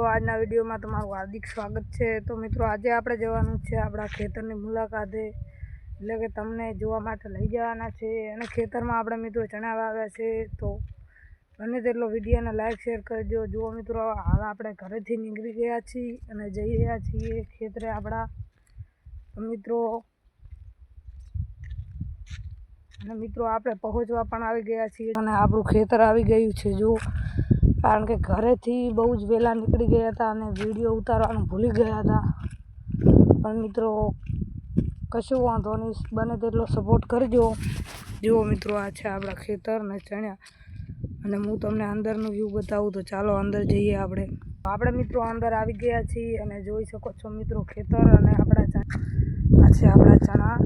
તો આજના વિડીયોમાં તમારું હાર્દિક સ્વાગત છે। તો મિત્રો આજે આપણે જવાનું છે આપણા ખેતરની મુલાકાતે, એટલે કે તમને જોવા માટે લઈ જવાના છે। અને ખેતરમાં આપણે મિત્રો ચણા વાવ્યા છે, તો બને તેટલો વિડીયોને લાઈક શેર કરજો। જુઓ મિત્રો, હાલ આપણે ઘરેથી નીકળી ગયા છીએ અને જઈ રહ્યા છીએ ખેતરે આપણા મિત્રો આપણે પહોંચવા પણ આવી ગયા છીએ અને આપણું ખેતર આવી ગયું છે। જો કારણ કે ઘરેથી બહુ જ વહેલા નીકળી ગયા હતા અને વિડીયો ઉતારવાનું ભૂલી ગયા હતા, પણ મિત્રો કશું વાંધો નહીં, બને તેટલો સપોર્ટ કરજો। જુઓ મિત્રો, આ છે આપણા ખેતર ને ચણ્યા, અને હું તમને અંદરનું વ્યૂ બતાવું, તો ચાલો અંદર જઈએ। આપણે મિત્રો અંદર આવી ગયા છીએ અને જોઈ શકો છો મિત્રો ખેતર, અને આ છે આપણા ચણા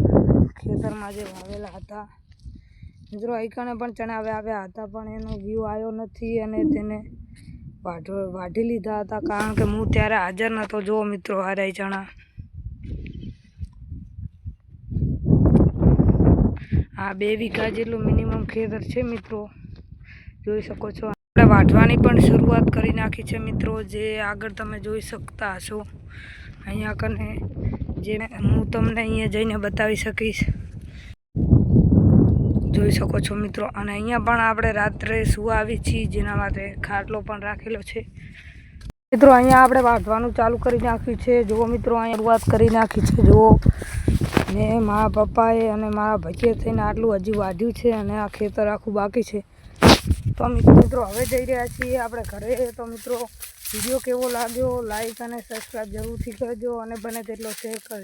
ખેતરમાં જે વાવેલા હતા। મિત્રો અહીંકાને પણ ચણા વાવ્યા હતા, પણ એનો વ્યૂ આવ્યો નથી અને તેને વાઢી લીધા હતા, કારણ કે હું ત્યારે હાજર નહોતો। જુઓ મિત્રો, આ રહી ચણા, આ 2 વીઘા જેટલું મિનિમમ ખેતર છે મિત્રો, જોઈ શકો છો। આપણે વાઢવાની પણ શરૂઆત કરી નાખી છે મિત્રો, જે આગળ તમે જોઈ શકતા હશો અહીંયા કને, જે હું તમને અહીંયા જઈને બતાવી શકીશ, જોઈ શકો છો મિત્રો। અને અહીંયા પણ આપણે રાત્રે સુવા આવી છીએ, જેના માટે ખાટલો પણ રાખેલો છે મિત્રો। અહીંયા આપણે વાઢવાનું ચાલુ કરી નાખ્યું છે। જુઓ મિત્રો, અહીંયા શરૂઆત કરી નાખી છે। જુઓ, ને મારા પપ્પાએ અને મારા ભાઈએ થઈને આટલું હજી વાઢ્યું છે, અને આ ખેતર આખું બાકી છે। તો મિત્રો હવે જઈ રહ્યા છીએ આપણે ઘરે। તો મિત્રો વિડીયો કેવો લાગ્યો, લાઈક અને સબસ્ક્રાઈબ જરૂરથી કરજો, અને બને તેટલો શેર કરજો।